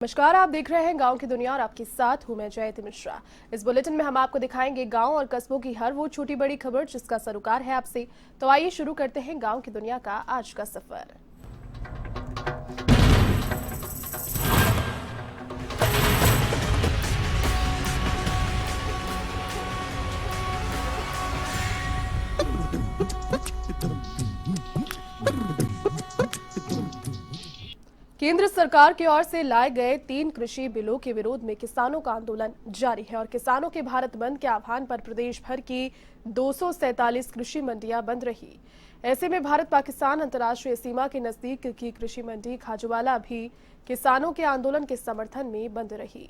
नमस्कार, आप देख रहे हैं गांव की दुनिया और आपके साथ हूं मैं जयति मिश्रा। इस बुलेटिन में हम आपको दिखाएंगे गांव और कस्बों की हर वो छोटी बड़ी खबर जिसका सरोकार है आपसे। तो आइए शुरू करते हैं गांव की दुनिया का आज का सफर। केंद्र सरकार की ओर से लाए गए 3 कृषि बिलों के विरोध में किसानों का आंदोलन जारी है और किसानों के भारत बंद के आह्वान पर प्रदेश भर की 247 कृषि मंडियां बंद रही। ऐसे में भारत पाकिस्तान अंतर्राष्ट्रीय सीमा के नजदीक की कृषि मंडी खाजूवाला भी किसानों के आंदोलन के समर्थन में बंद रही।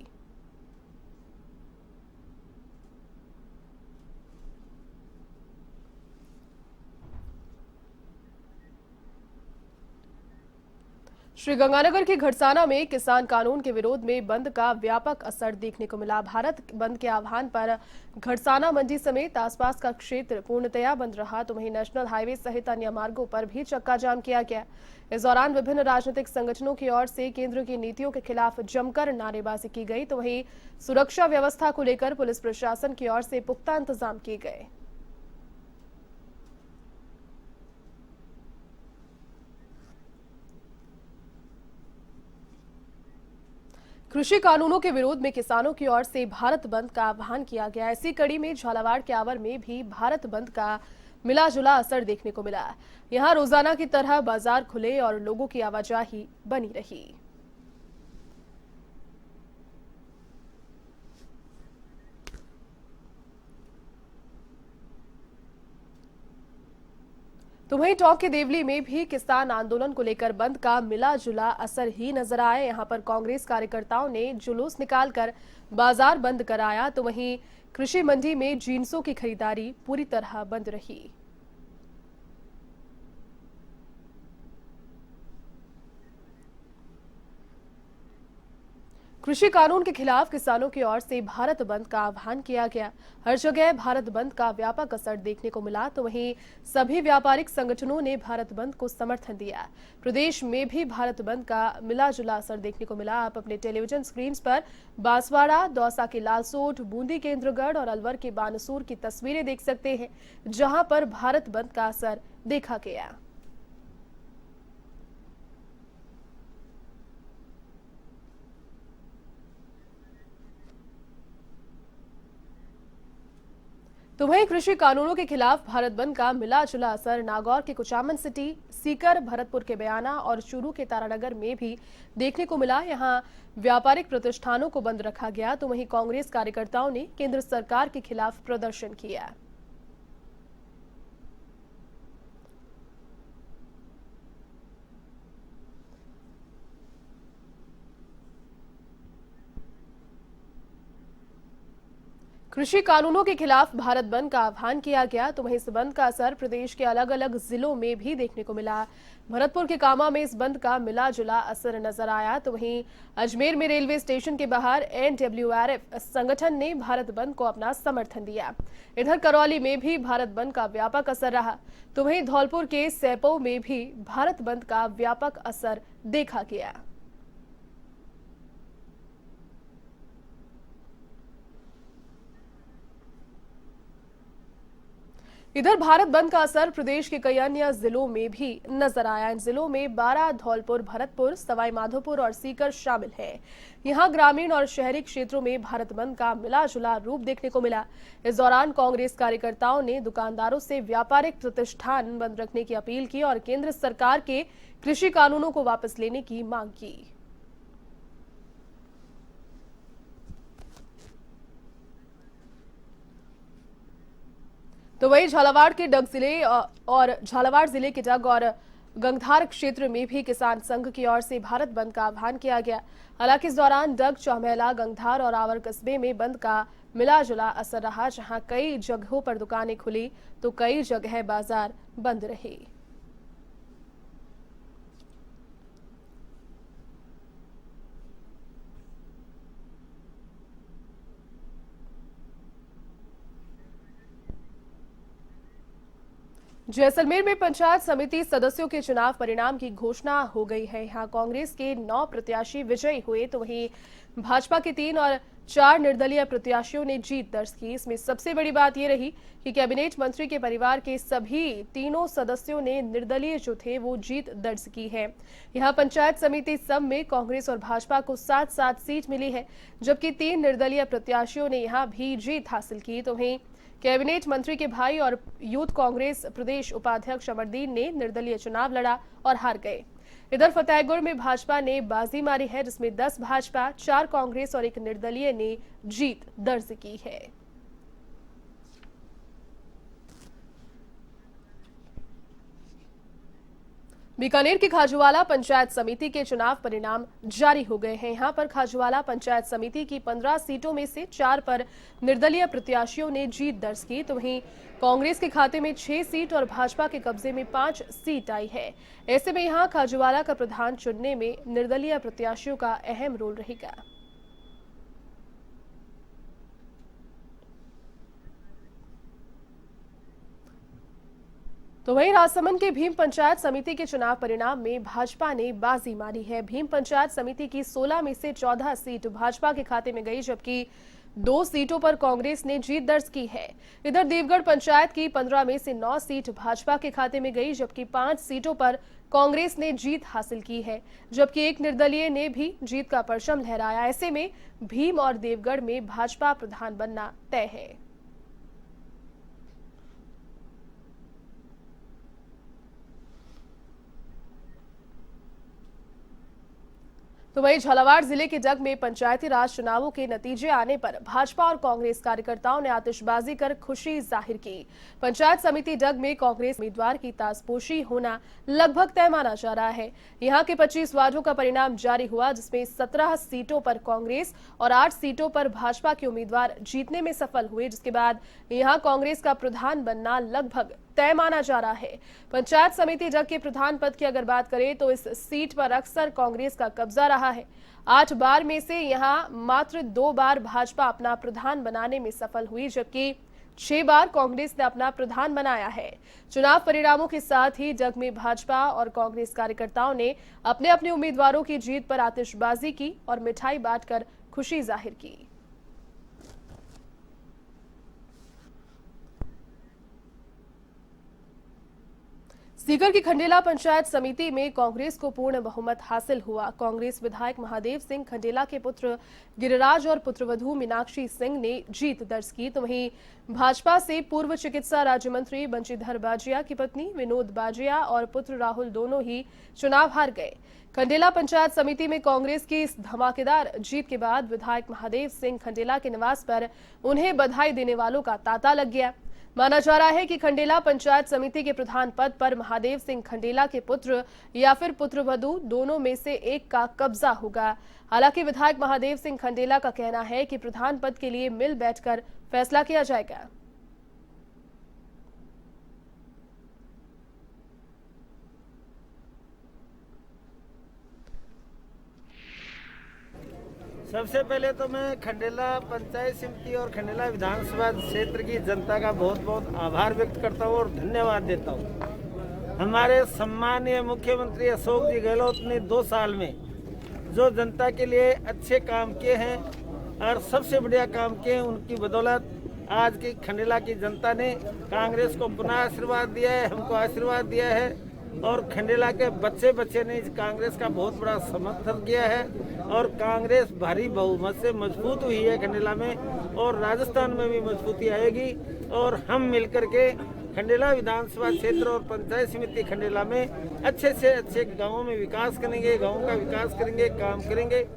श्रीगंगानगर के घड़साना में किसान कानून के विरोध में बंद का व्यापक असर देखने को मिला। भारत बंद के आह्वान पर घड़साना मंडी समेत आसपास का क्षेत्र पूर्णतया बंद रहा, तो वहीं नेशनल हाईवे सहित अन्य मार्गों पर भी चक्का जाम किया गया। इस दौरान विभिन्न राजनीतिक संगठनों की ओर से केंद्र की नीतियों के खिलाफ जमकर नारेबाजी की गई, तो वहीं सुरक्षा व्यवस्था को लेकर पुलिस प्रशासन की ओर से पुख्ता इंतजाम किए गए। कृषि कानूनों के विरोध में किसानों की ओर से भारत बंद का आह्वान किया गया। इसी कड़ी में झालावाड़ के आवर में भी भारत बंद का मिला जुला असर देखने को मिला। यहां रोजाना की तरह बाजार खुले और लोगों की आवाजाही बनी रही। तो वहीं टोंक के देवली में भी किसान आंदोलन को लेकर बंद का मिला जुला असर ही नजर आया। यहां पर कांग्रेस कार्यकर्ताओं ने जुलूस निकालकर बाजार बंद कराया, तो वहीं कृषि मंडी में जींसों की खरीदारी पूरी तरह बंद रही। कृषि कानून के खिलाफ किसानों की ओर से भारत बंद का आह्वान किया गया। हर जगह भारत बंद का व्यापक असर देखने को मिला, तो वहीं सभी व्यापारिक संगठनों ने भारत बंद को समर्थन दिया। प्रदेश में भी भारत बंद का मिला जुला असर देखने को मिला। आप अपने टेलीविजन स्क्रीन पर बांसवाड़ा, दौसा के लालसोट, बूंदी के इंद्रगढ़ और अलवर के बानसूर की तस्वीरें देख सकते हैं, जहां पर भारत बंद का असर देखा गया। तो वहीं कृषि कानूनों के खिलाफ भारत बंद का मिला जुला असर नागौर के कुचामन सिटी, सीकर, भरतपुर के बयाना और चूरू के तारानगर में भी देखने को मिला। यहां व्यापारिक प्रतिष्ठानों को बंद रखा गया, तो वहीं कांग्रेस कार्यकर्ताओं ने केंद्र सरकार के खिलाफ प्रदर्शन किया। कृषि कानूनों के खिलाफ भारत बंद का आह्वान किया गया, तो वहीं इस बंद का असर प्रदेश के अलग अलग जिलों में भी देखने को मिला। भरतपुर के कामा में इस बंद का मिला जुला असर नजर आया, तो वहीं अजमेर में रेलवे स्टेशन के बाहर NWRF संगठन ने भारत बंद को अपना समर्थन दिया। इधर करौली में भी भारत बंद का व्यापक असर रहा, तो वहीं धौलपुर के सैपौ में भी भारत बंद का व्यापक असर देखा गया। इधर भारत बंद का असर प्रदेश के कई अन्य जिलों में भी नजर आया। इन जिलों में बारां, धौलपुर, भरतपुर, सवाई माधोपुर और सीकर शामिल हैं। यहां ग्रामीण और शहरी क्षेत्रों में भारत बंद का मिला जुला रूप देखने को मिला। इस दौरान कांग्रेस कार्यकर्ताओं ने दुकानदारों से व्यापारिक प्रतिष्ठान बंद रखने की अपील की और केंद्र सरकार के कृषि कानूनों को वापस लेने की मांग की। तो वहीं झालावाड़ के डग जिले और झालावाड़ जिले के डग और गंगधार क्षेत्र में भी किसान संघ की ओर से भारत बंद का आह्वान किया गया। हालांकि इस दौरान डग, चौमेला, गंगधार और आवर कस्बे में बंद का मिला जुला असर रहा, जहां कई जगहों पर दुकानें खुली तो कई जगह बाजार बंद रहे। जैसलमेर में पंचायत समिति सदस्यों के चुनाव परिणाम की घोषणा हो गई है। यहां कांग्रेस के 9 प्रत्याशी विजयी हुए तो वहीं भाजपा के 3 और 4 निर्दलीय प्रत्याशियों ने जीत दर्ज की। इसमें सबसे बड़ी बात यह रही कि कैबिनेट मंत्री के परिवार के सभी तीनों सदस्यों ने निर्दलीय जो थे वो जीत दर्ज की है। यहां पंचायत समिति सब में कांग्रेस और भाजपा को 7-7 सीट मिली है, जबकि 3 निर्दलीय प्रत्याशियों ने यहां भी जीत हासिल की। तो वहीं कैबिनेट मंत्री के भाई और यूथ कांग्रेस प्रदेश उपाध्यक्ष अमरदीन ने निर्दलीय चुनाव लड़ा और हार गए। इधर फतेहगढ़ में भाजपा ने बाजी मारी है, जिसमें 10 भाजपा, 4 कांग्रेस और 1 निर्दलीय ने जीत दर्ज की है। बीकानेर की खाजूवाला पंचायत समिति के चुनाव परिणाम जारी हो गए हैं। यहां पर खाजूवाला पंचायत समिति की 15 सीटों में से 4 पर निर्दलीय प्रत्याशियों ने जीत दर्ज की, तो वहीं कांग्रेस के खाते में 6 सीट और भाजपा के कब्जे में 5 सीट आई है। ऐसे में यहां खाजूवाला का प्रधान चुनने में निर्दलीय प्रत्याशियों का अहम रोल रहेगा। तो वहीं राजसमंद के भीम पंचायत समिति के चुनाव परिणाम में भाजपा ने बाजी मारी है। भीम पंचायत समिति की 16 में से 14 सीट भाजपा के खाते में गई, जबकि 2 सीटों पर कांग्रेस ने जीत दर्ज की है। इधर देवगढ़ पंचायत की 15 में से 9 सीट भाजपा के खाते में गई, जबकि 5 सीटों पर कांग्रेस ने जीत हासिल की है, जबकि 1 निर्दलीय ने भी जीत का परचम लहराया। ऐसे में भीम और देवगढ़ में भाजपा प्रधान बनना तय है। तो वहीं झालावाड़ जिले के जग में पंचायती राज चुनावों के नतीजे आने पर भाजपा और कांग्रेस कार्यकर्ताओं ने आतिशबाजी कर खुशी जाहिर की। पंचायत समिति जग में कांग्रेस उम्मीदवार की ताजपोशी होना लगभग तय माना जा रहा है। यहां के 25 वार्डों का परिणाम जारी हुआ, जिसमें 17 सीटों पर कांग्रेस और 8 सीटों पर भाजपा के उम्मीदवार जीतने में सफल हुए, जिसके बाद यहां कांग्रेस का प्रधान बनना लगभग तय माना जा रहा है। पंचायत समिति जग के प्रधान पद की अगर बात करें तो इस सीट पर अक्सर कांग्रेस का कब्जा रहा है। 8 बार में से यहां मात्र 2 बार भाजपा अपना प्रधान बनाने में सफल हुई, जबकि 6 बार कांग्रेस ने अपना प्रधान बनाया है। चुनाव परिणामों के साथ ही जग में भाजपा और कांग्रेस कार्यकर्ताओं ने अपने अपने उम्मीदवारों की जीत पर आतिशबाजी की और मिठाई बांटकर खुशी जाहिर की। सीकर की खंडेला पंचायत समिति में कांग्रेस को पूर्ण बहुमत हासिल हुआ। कांग्रेस विधायक महादेव सिंह खंडेला के पुत्र गिरिराज और पुत्रवधू मीनाक्षी सिंह ने जीत दर्ज की, तो वहीं भाजपा से पूर्व चिकित्सा राज्य मंत्री बंशीधर बाजिया की पत्नी विनोद बाजिया और पुत्र राहुल दोनों ही चुनाव हार गए। खंडेला पंचायत समिति में कांग्रेस की इस धमाकेदार जीत के बाद विधायक महादेव सिंह खंडेला के निवास पर उन्हें बधाई देने वालों का तांता लग गया। माना जा रहा है कि खंडेला पंचायत समिति के प्रधान पद पर महादेव सिंह खंडेला के पुत्र या फिर पुत्रवधू दोनों में से एक का कब्जा होगा। हालांकि विधायक महादेव सिंह खंडेला का कहना है कि प्रधान पद के लिए मिल बैठकर फैसला किया जाएगा। सबसे पहले तो मैं खंडेला पंचायत समिति और खंडेला विधानसभा क्षेत्र की जनता का बहुत बहुत आभार व्यक्त करता हूँ और धन्यवाद देता हूँ। हमारे सम्मानीय मुख्यमंत्री अशोक जी गहलोत ने 2 साल में जो जनता के लिए अच्छे काम किए हैं और सबसे बढ़िया काम किए हैं, उनकी बदौलत आज की खंडेला की जनता ने कांग्रेस को पुनः आशीर्वाद दिया है, हमको आशीर्वाद दिया है और खंडेला के बच्चे बच्चे ने कांग्रेस का बहुत बड़ा समर्थन किया है और कांग्रेस भारी बहुमत से मजबूत हुई है खंडेला में और राजस्थान में भी मजबूती आएगी और हम मिलकर के खंडेला विधानसभा क्षेत्र और पंचायत समिति खंडेला में अच्छे से अच्छे गांवों में विकास करेंगे, गांवों का विकास करेंगे, काम करेंगे।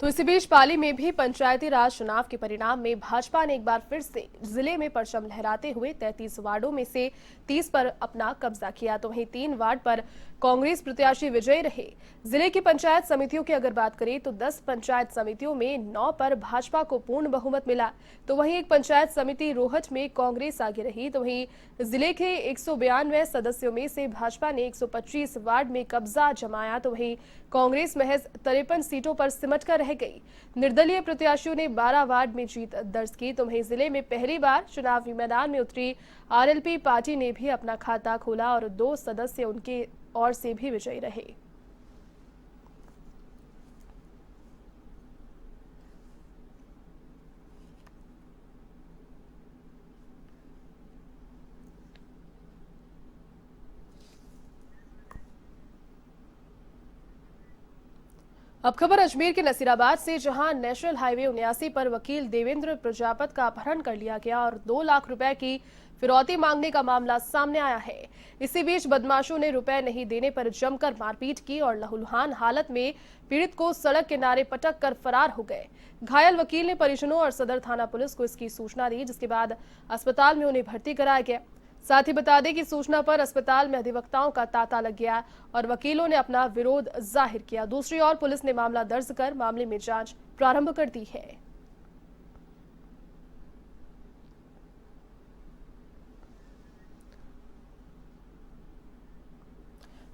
तो इसी बीच पाली में भी पंचायती राज चुनाव के परिणाम में भाजपा ने एक बार फिर से जिले में परचम लहराते हुए 33 वार्डों में से 30 पर अपना कब्जा किया, तो वहीं 3 वार्ड पर कांग्रेस प्रत्याशी विजयी रहे। जिले की पंचायत समितियों की अगर बात करें तो 10 पंचायत समितियों में 9 पर भाजपा को पूर्ण बहुमत मिला, तो वहीं एक पंचायत समिति रोहट में कांग्रेस आगे रही। तो वहीं जिले के 192 सदस्यों में से भाजपा ने 125 वार्ड में कब्जा जमाया, तो वहीं कांग्रेस महज 53 सीटों पर सिमट कर रह गई। निर्दलीय प्रत्याशियों ने 12 वार्ड में जीत दर्ज की तो वहीं जिले में पहली बार चुनावी मैदान में उतरी आरएलपी पार्टी ने भी अपना खाता खोला और 2 सदस्य उनके ओर से भी विजयी रहे। अब खबर अजमेर के नसीराबाद से, जहां नेशनल हाईवे 79 पर वकील देवेंद्र प्रजापत का अपहरण कर लिया गया और 2 लाख रुपए की फिरौती मांगने का मामला सामने आया है। इसी बीच बदमाशों ने रुपए नहीं देने पर जमकर मारपीट की और लहूलुहान हालत में पीड़ित को सड़क किनारे पटक कर फरार हो गए। घायल वकील ने परिजनों और सदर थाना पुलिस को इसकी सूचना दी, जिसके बाद अस्पताल में उन्हें भर्ती कराया गया। साथ ही बता दें कि सूचना पर अस्पताल में अधिवक्ताओं का तांता लग गया और वकीलों ने अपना विरोध जाहिर किया। दूसरी ओर पुलिस ने मामला दर्ज कर मामले में जांच प्रारंभ कर दी है।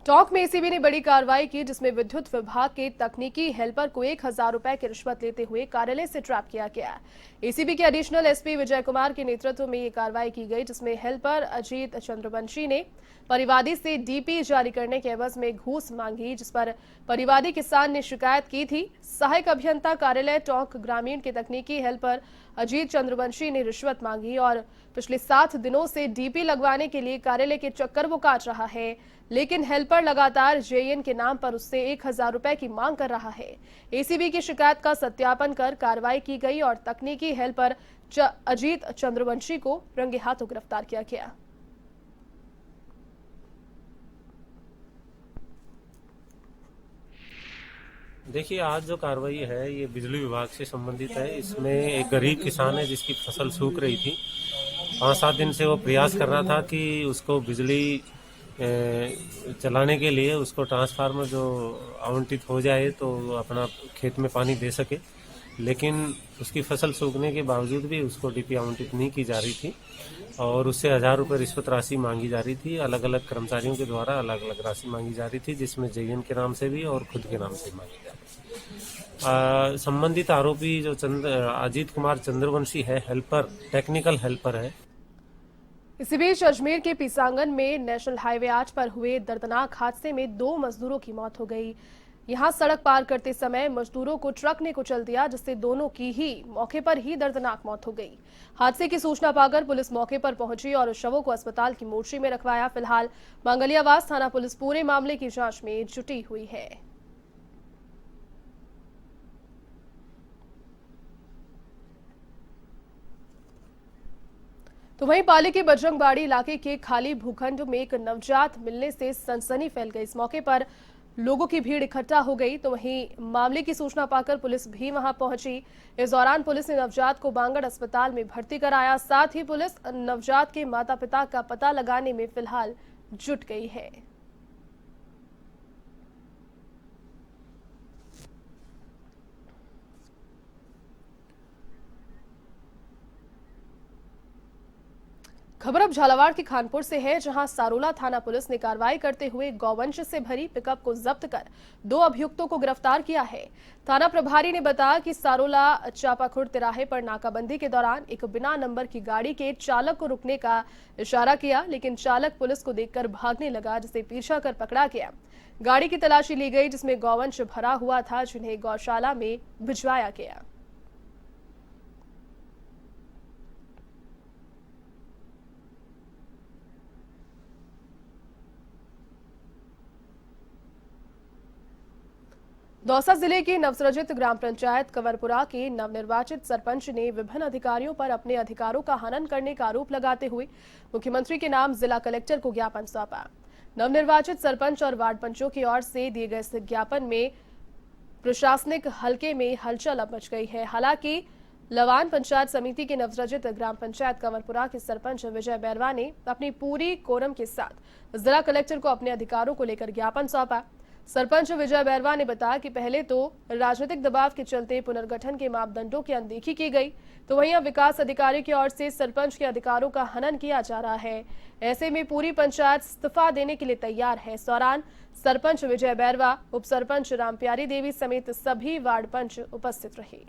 टोंक में एसीबी ने बड़ी कार्रवाई की, जिसमें विद्युत विभाग के तकनीकी हेल्पर को 1000 रुपए की रिश्वत लेते हुए कार्यालय से ट्रैप किया गया। एसीबी के एडिशनल एसपी विजय कुमार के नेतृत्व में ये कार्रवाई की गई, जिसमें हेल्पर अजीत चंद्रवंशी ने परिवादी से डीपी जारी करने के एवज में घूस मांगी, जिस पर परिवादी किसान ने शिकायत की थी। सहायक अभियंता कार्यालय टोंक ग्रामीण के तकनीकी हेल्पर अजीत चंद्रवंशी ने रिश्वत मांगी और पिछले 7 दिनों से डीपी लगवाने के लिए कार्यालय के चक्कर वो काट रहा है, लेकिन हेल्पर लगातार जेएन के नाम पर उससे 1000 रुपए की मांग कर रहा है। एसीबी की शिकायत का सत्यापन कर कार्रवाई की गई और तकनीकी हेल्पर अजीत चंद्रवंशी को रंगे हाथों गिरफ्तार किया गया। देखिए, आज जो कार्रवाई है ये बिजली विभाग से संबंधित है। इसमें एक गरीब किसान है जिसकी फसल सूख रही थी। 5-7 दिन से वो प्रयास कर रहा था कि उसको बिजली चलाने के लिए उसको ट्रांसफार्मर जो आवंटित हो जाए तो अपना खेत में पानी दे सके, लेकिन उसकी फसल सूखने के बावजूद भी उसको डीपी आवंटित नहीं की जा रही थी और उससे 1000 रुपये रिश्वत राशि मांगी जा रही थी। अलग अलग कर्मचारियों के द्वारा अलग अलग राशि मांगी जा रही थी, जिसमें जेएन के नाम से भी और खुद के नाम से मांगी जा रही थी। संबंधित आरोपी जो अजीत कुमार चंद्रवंशी है, हेल्पर, टेक्निकल हेल्पर है। इसी बीच अजमेर के पीसांगन में नेशनल हाईवे 8 पर हुए दर्दनाक हादसे में 2 मजदूरों की मौत हो गई। यहां सड़क पार करते समय मजदूरों को ट्रक ने कुचल दिया, जिससे दोनों की ही मौके पर ही दर्दनाक मौत हो गई। हादसे की सूचना पाकर पुलिस मौके पर पहुंची और शवों को अस्पताल की मोर्चरी में रखवाया। फिलहाल मांगलियावास थाना पुलिस पूरे मामले की जांच में जुटी हुई है। तो वहीं पाली के बजरंगबाड़ी इलाके के खाली भूखंड में एक नवजात मिलने से सनसनी फैल गई। इस मौके पर लोगों की भीड़ इकट्ठा हो गई तो वहीं मामले की सूचना पाकर पुलिस भी वहां पहुंची। इस दौरान पुलिस ने नवजात को बांगड़ अस्पताल में भर्ती कराया। साथ ही पुलिस नवजात के माता पिता का पता लगाने में फिलहाल जुट गई है। खबर अब झालावाड़ के खानपुर से है, जहां सारोला थाना पुलिस ने कार्रवाई करते हुए गौवंश से भरी पिकअप को जब्त कर 2 अभियुक्तों को गिरफ्तार किया है। थाना प्रभारी ने बताया कि सारोला चापाखुड़ तिराहे पर नाकाबंदी के दौरान एक बिना नंबर की गाड़ी के चालक को रुकने का इशारा किया, लेकिन चालक पुलिस को देखकर भागने लगा, जिसे पीछा कर पकड़ा गया। गाड़ी की तलाशी ली गई, जिसमें गौवंश भरा हुआ था, जिन्हें गौशाला में भिजवाया गया। दौसा जिले की नवसृजित ग्राम पंचायत कंवरपुरा के नवनिर्वाचित सरपंच ने विभिन्न अधिकारियों पर अपने अधिकारों का हनन करने का आरोप लगाते हुए मुख्यमंत्री के नाम जिला कलेक्टर को ज्ञापन सौंपा। नवनिर्वाचित सरपंच और वार्ड पंचों की ओर से दिए गए इस ज्ञापन में प्रशासनिक हलके में हलचल मच गई है। हालांकि लवान पंचायत समिति के नवसृजित ग्राम पंचायत कंवरपुरा के सरपंच विजय बैरवा ने अपनी पूरी कोरम के साथ जिला कलेक्टर को अपने अधिकारों को लेकर ज्ञापन सौंपा। सरपंच विजय बैरवा ने बताया कि पहले तो राजनीतिक दबाव के चलते पुनर्गठन के मापदंडों की अनदेखी की गई, तो वहीं अब विकास अधिकारी की ओर से सरपंच के अधिकारों का हनन किया जा रहा है। ऐसे में पूरी पंचायत इस्तीफा देने के लिए तैयार है। इस दौरान सरपंच विजय बैरवा, उप सरपंच रामप्यारी देवी समेत सभी वार्ड पंच उपस्थित रहे।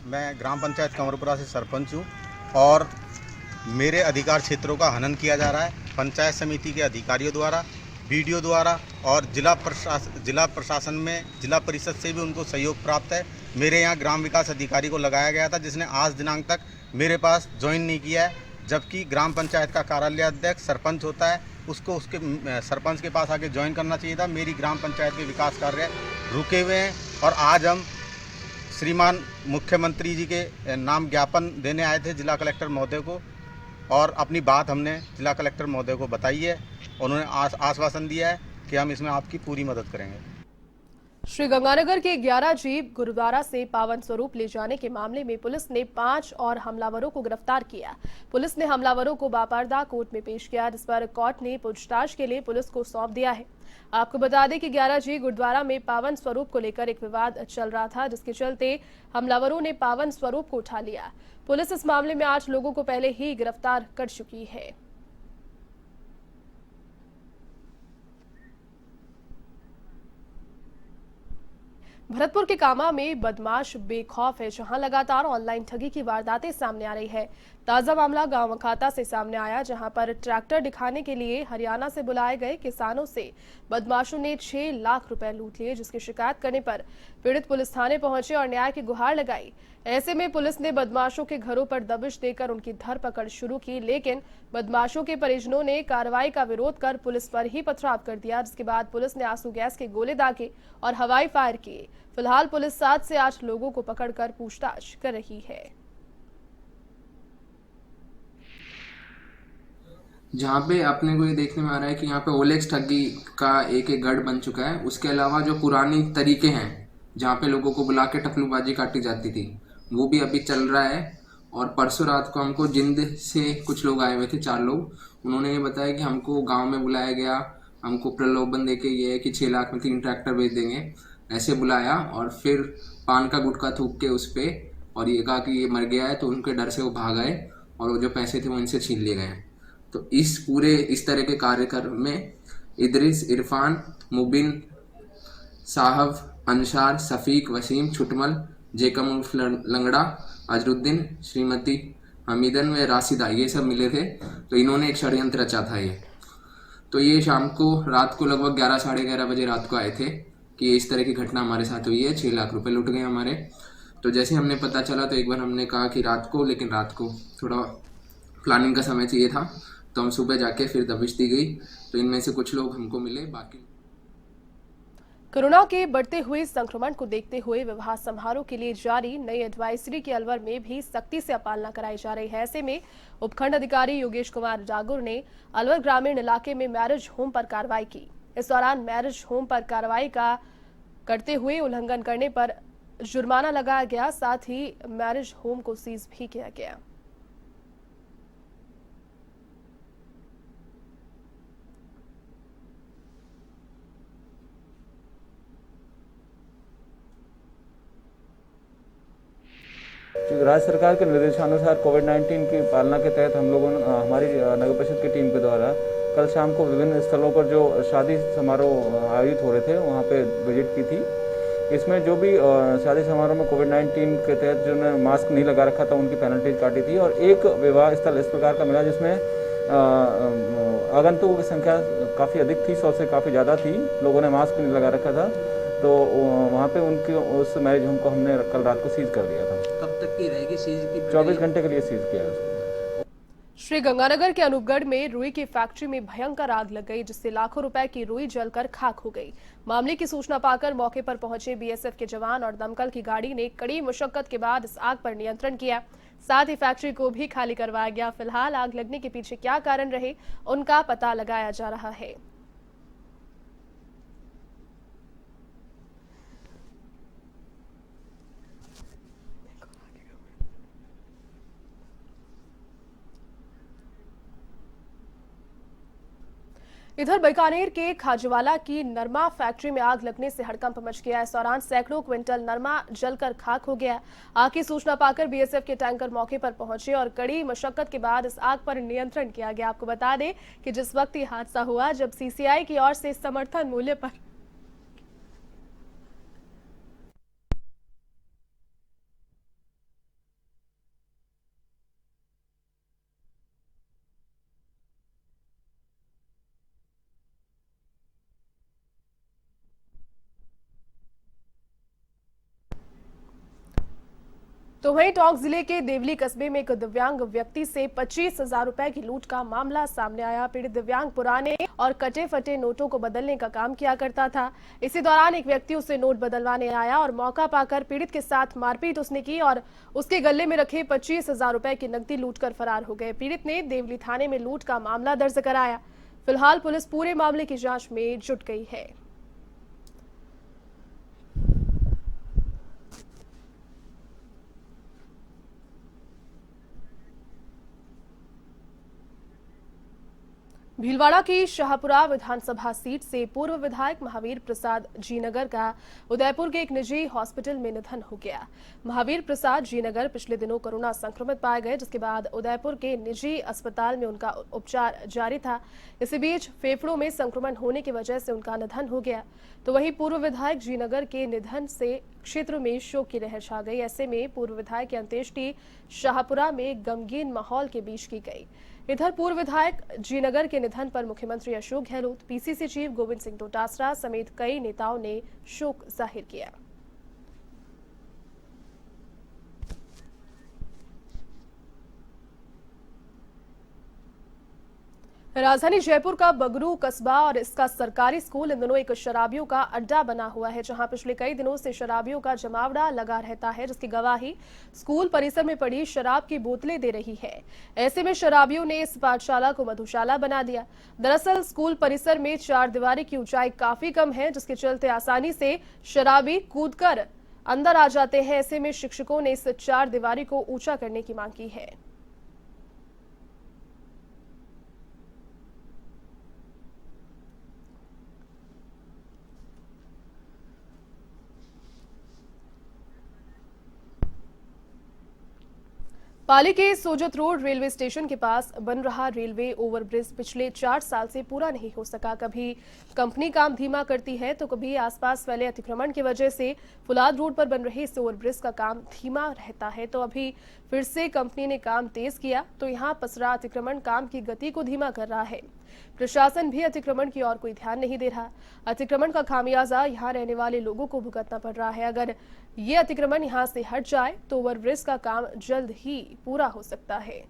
मैं ग्राम पंचायत कंवरपुरा से सरपंच हूँ और मेरे अधिकार क्षेत्रों का हनन किया जा रहा है पंचायत समिति के अधिकारियों द्वारा, बीडीओ द्वारा और जिला प्रशासन में जिला परिषद से भी उनको सहयोग प्राप्त है। मेरे यहाँ ग्राम विकास अधिकारी को लगाया गया था जिसने आज दिनांक तक मेरे पास ज्वाइन नहीं किया है, जबकि ग्राम पंचायत का कार्यालय अध्यक्ष सरपंच होता है, उसको उसके सरपंच के पास आके ज्वाइन करना चाहिए था। मेरी ग्राम पंचायत के विकास कार्य रुके हुए हैं और आज हम श्रीमान मुख्यमंत्री जी के नाम ज्ञापन देने आए थे जिला कलेक्टर महोदय को और अपनी बात हमने जिला कलेक्टर महोदय को बताई है। उन्होंने आश्वासन दिया है कि हम इसमें आपकी पूरी मदद करेंगे। श्रीगंगानगर के 11 जीप गुरुद्वारा से पावन स्वरूप ले जाने के मामले में पुलिस ने 5 और हमलावरों को गिरफ्तार किया। पुलिस ने हमलावरों को बापारदा कोर्ट में पेश किया, जिस पर कोर्ट ने पूछताछ के लिए पुलिस को सौंप दिया है। आपको बता दें कि 11 जी गुरुद्वारा में पावन स्वरूप को लेकर एक विवाद चल रहा था, जिसके चलते हमलावरों ने पावन स्वरूप को उठा लिया। पुलिस इस मामले में 8 लोगों को पहले ही गिरफ्तार कर चुकी है। भरतपुर के कामा में बदमाश बेखौफ है, जहां लगातार ऑनलाइन ठगी की वारदातें सामने आ रही है। ताजा मामला गांव मखाता से सामने आया, जहां पर ट्रैक्टर दिखाने के लिए हरियाणा से बुलाए गए किसानों से बदमाशों ने 6 लाख रुपए लूट लिए, जिसकी शिकायत करने पर पीड़ित पुलिस थाने पहुंचे और न्याय की गुहार लगाई। ऐसे में पुलिस ने बदमाशों के घरों पर दबिश देकर उनकी धरपकड़ शुरू की, लेकिन बदमाशों के परिजनों ने कार्रवाई का विरोध कर पुलिस पर ही पथराव कर दिया, जिसके बाद पुलिस ने आंसू गैस के गोले दागे और हवाई फायर किए। फिलहाल पुलिस 7 से 8 लोगों को पकड़कर पूछताछ कर रही है। जहाँ पे अपने को ये देखने में आ रहा है कि यहाँ पे ओलेक्स ठगी का एक गढ़ बन चुका है। उसके अलावा जो पुरानी तरीके हैं जहाँ पे लोगों को बुला के टकलूबाजी काटी जाती थी, वो भी अभी चल रहा है। और परसों रात को हमको जिंद से कुछ लोग आए हुए थे, 4 लोग। उन्होंने ये बताया कि हमको गांव में बुलाया गया, हमको प्रलोभन देके ये है कि 6 लाख में 3 ट्रैक्टर बेच देंगे, ऐसे बुलाया और फिर पान का गुटखा थूक के उस पर और ये कहा कि ये मर गया है, तो उनके डर से वो भाग गए और वो जो पैसे थे वो इनसे छीन लिए गए। तो इस तरह के कार्यक्रम में इदरिस, इरफान, मुबिन, साहब, अंसार, सफीक, वसीम, छुटमल, जेकम उर्फ लंगड़ा, अजरुद्दीन, श्रीमती हमीदन व राशिदा, ये सब मिले थे। तो इन्होंने एक षड्यंत्र रचा था ये। तो ये शाम को रात को लगभग 11 साढ़े 11 बजे रात को आए थे कि इस तरह की घटना हमारे साथ हुई है, 6 लाख रुपए लुट गए हमारे। तो जैसे हमने पता चला तो एक बार हमने कहा कि रात को, लेकिन रात को थोड़ा प्लानिंग का समय चाहिए था, तो हम सुबह जाके फिर दबिश दी गई। तो इनमें से कुछ लोग हमको मिले, बाकी कोरोना के बढ़ते हुए संक्रमण को देखते हुए विवाह समारोह के लिए जारी नई एडवाइजरी की अलवर में भी सख्ती से पालना कराई जा रही है। ऐसे में उपखंड अधिकारी योगेश कुमार डागुर ने अलवर ग्रामीण इलाके में मैरिज होम पर कार्रवाई की। इस दौरान मैरिज होम पर कार्रवाई करते हुए उल्लंघन करने पर जुर्माना लगाया गया, साथ ही मैरिज होम को सीज भी किया गया। राज्य सरकार के निर्देशानुसार कोविड-19 की पालना के तहत हम लोगों ने हमारी नगर परिषद की टीम के द्वारा कल शाम को विभिन्न स्थलों पर जो शादी समारोह आयोजित हो रहे थे वहां पे विजिट की थी। इसमें जो भी शादी समारोह में कोविड-19 के तहत जिन्होंने मास्क नहीं लगा रखा था उनकी पेनल्टीज काटी थी। और एक विवाह स्थल इस प्रकार का मिला जिसमें आगंतुकों की संख्या काफ़ी अधिक थी, 100 से काफ़ी ज़्यादा थी। लोगों ने मास्क नहीं लगा रखा था, तो वहाँ पे उनकी उस मैरिज होम को हमने कल रात को सीज कर दिया था। कब तक की रहेगी सीज की? 24 घंटे के लिए सीज किया है उसको। श्री गंगानगर के अनूपगढ़ में रुई की फैक्ट्री में भयंकर आग लग गई, जिससे लाखों रुपए की रुई जलकर खाक हो गई। मामले की सूचना पाकर मौके पर पहुंचे बीएसएफ के जवान और दमकल की गाड़ी ने कड़ी मुशक्कत के बाद इस आग पर नियंत्रण किया। साथ ही फैक्ट्री को भी खाली करवाया गया। फिलहाल आग लगने के पीछे क्या कारण रहे, उनका पता लगाया जा रहा है। इधर बीकानेर के खाजवाला की नरमा फैक्ट्री में आग लगने से हड़कंप मच गया। इस दौरान सैकड़ों क्विंटल नरमा जलकर खाक हो गया। आग की सूचना पाकर बीएसएफ के टैंकर मौके पर पहुंचे और कड़ी मशक्कत के बाद इस आग पर नियंत्रण किया गया। आपको बता दें कि जिस वक्त ये हादसा हुआ, जब सीसीआई की ओर से समर्थन मूल्य पर तो वहीं टोंक जिले के देवली कस्बे में एक दिव्यांग व्यक्ति से 25,000 रुपए की लूट का मामला सामने आया। पीड़ित दिव्यांग पुराने और कटे फटे नोटों को बदलने का काम किया करता था। इसी दौरान एक व्यक्ति उसे नोट बदलवाने आया और मौका पाकर पीड़ित के साथ मारपीट उसने की और उसके गले में रखे 25,000 रुपए की नकदी लूट कर फरार हो गए। पीड़ित ने देवली थाने में लूट का मामला दर्ज कराया। फिलहाल पुलिस पूरे मामले की जांच में जुट गई है। भीलवाड़ा की शाहपुरा विधानसभा सीट से पूर्व विधायक महावीर प्रसाद जीनगर का उदयपुर के एक निजी हॉस्पिटल में निधन हो गया। महावीर प्रसाद जीनगर पिछले दिनों कोरोना संक्रमित पाए गए, जिसके बाद उदयपुर के निजी अस्पताल में उनका उपचार जारी था। इसी बीच फेफड़ों में संक्रमण होने की वजह से उनका निधन हो गया। तो वहीं पूर्व विधायक जीनगर के निधन से क्षेत्र में शोक की लहर छा गई। ऐसे में पूर्व विधायक की अंत्येष्टि शाहपुरा में गमगीन माहौल के बीच की गई। इधर पूर्व विधायक जीनगर के निधन पर मुख्यमंत्री अशोक गहलोत, पीसीसी चीफ गोविंद सिंह डोटासरा समेत कई नेताओं ने शोक जाहिर किया। राजधानी जयपुर का बगरू कस्बा और इसका सरकारी स्कूल इन दिनों एक शराबियों का अड्डा बना हुआ है, जहां पिछले कई दिनों से शराबियों का जमावड़ा लगा रहता है, जिसकी गवाही स्कूल परिसर में पड़ी शराब की बोतलें दे रही है। ऐसे में शराबियों ने इस पाठशाला को मधुशाला बना दिया। दरअसल स्कूल परिसर में 4 दीवारी की ऊंचाई काफी कम है, जिसके चलते आसानी से शराबी कूदकर अंदर आ जाते हैं। ऐसे में शिक्षकों ने इस 4 दीवारी को ऊंचा करने की मांग की है। पाली के सोजत रोड रेलवे स्टेशन के पास बन रहा रेलवे ओवरब्रिज पिछले 4 साल से पूरा नहीं हो सका। कभी कंपनी काम धीमा करती है तो कभी आसपास फैले अतिक्रमण की वजह से फुलाद रोड पर बन रहे इस ओवरब्रिज का काम धीमा रहता है। तो अभी फिर से कंपनी ने काम तेज किया तो यहाँ पसरा अतिक्रमण काम की गति को धीमा कर रहा है। प्रशासन भी अतिक्रमण की ओर कोई ध्यान नहीं दे रहा। अतिक्रमण का खामियाजा यहाँ रहने वाले लोगों को भुगतना पड़ रहा है। अगर ये अतिक्रमण यहाँ से हट जाए तो ओवरब्रिज का काम जल्द ही पूरा हो सकता है।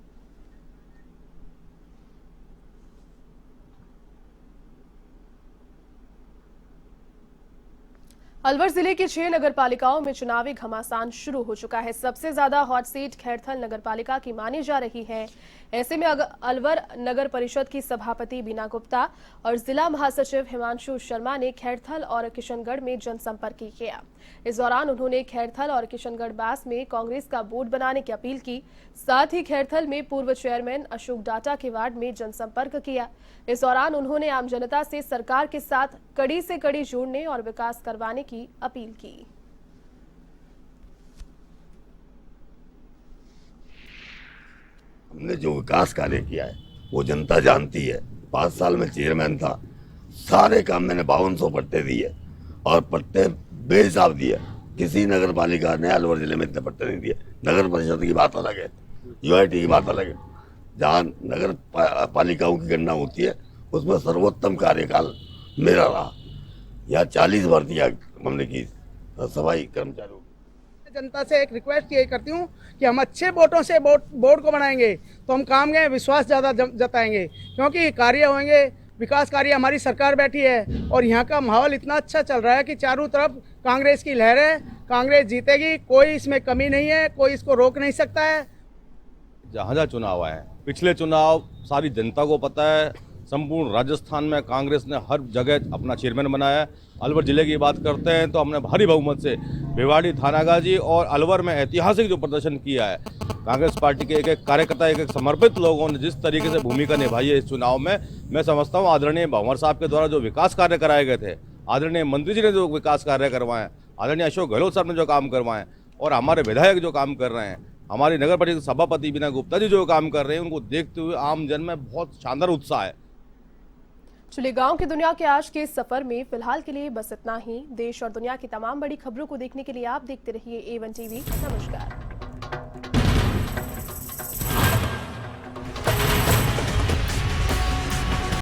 अलवर जिले की 6 नगरपालिकाओं में चुनावी घमासान शुरू हो चुका है। सबसे ज्यादा हॉट सीट खैरथल नगरपालिका की मानी जा रही है। ऐसे में अलवर नगर परिषद की सभापति बीना गुप्ता और जिला महासचिव हिमांशु शर्मा ने खैरथल और किशनगढ़ में जनसंपर्क किया। इस दौरान उन्होंने खैरथल और किशनगढ़ बास में कांग्रेस का बोर्ड बनाने की अपील की। साथ ही खैरथल में पूर्व चेयरमैन अशोक डाटा के वार्ड में जनसंपर्क किया। इस दौरान उन्होंने आम जनता से सरकार के साथ कड़ी से कड़ी जुड़ने और विकास करवाने की अपील की। हमने जो विकास कार्य किया है वो जनता जानती है। 5 साल में चेयरमैन था, सारे काम मैंने 5200 पट्टे दिए और पट्टे बेहिसाब दिए। किसी नगर पालिका ने अलवर जिले में इतने पट्टे नहीं दिए। नगर परिषद की बात अलग है, यूआईटी की बात अलग है। जहाँ नगर पालिकाओं की गणना होती है उसमें सर्वोत्तम कार्यकाल मेरा रहा। यहाँ 40 भर्तियाँ हमने की सफाई कर्मचारियों। जनता से एक रिक्वेस्ट ये करती हूँ कि हम अच्छे वोटों से बोर्ड को बनाएंगे तो हम काम में विश्वास ज़्यादा जताएंगे, क्योंकि कार्य होंगे, विकास कार्य। हमारी सरकार बैठी है और यहाँ का माहौल इतना अच्छा चल रहा है कि चारों तरफ कांग्रेस की लहर है। कांग्रेस जीतेगी, कोई इसमें कमी नहीं है, कोई इसको रोक नहीं सकता है। जहाँ जहाँ चुनाव आए, पिछले चुनाव सारी जनता को पता है, संपूर्ण राजस्थान में कांग्रेस ने हर जगह अपना चेयरमैन बनाया है। अलवर जिले की बात करते हैं तो हमने भारी बहुमत से भिवाड़ी, थानागाजी और अलवर में ऐतिहासिक जो प्रदर्शन किया है, कांग्रेस पार्टी के एक एक कार्यकर्ता, एक एक समर्पित लोगों ने जिस तरीके से भूमिका निभाई है इस चुनाव में, मैं समझता हूँ आदरणीय भंवर साहब के द्वारा जो विकास कार्य कराए गए थे, आदरणीय मंत्री जी ने जो विकास कार्य करवाए, आदरणीय अशोक गहलोत साहब ने जो काम करवाए और हमारे विधायक जो काम कर रहे हैं, हमारी नगर परिषद सभापति बीना गुप्ता जी जो काम कर रहे हैं, उनको देखते हुए आम जन में बहुत शानदार उत्साह है। चलिए, गांव की दुनिया के आज के सफर में फिलहाल के लिए बस इतना ही। देश और दुनिया की तमाम बड़ी खबरों को देखने के लिए आप देखते रहिए A1 TV। नमस्कार।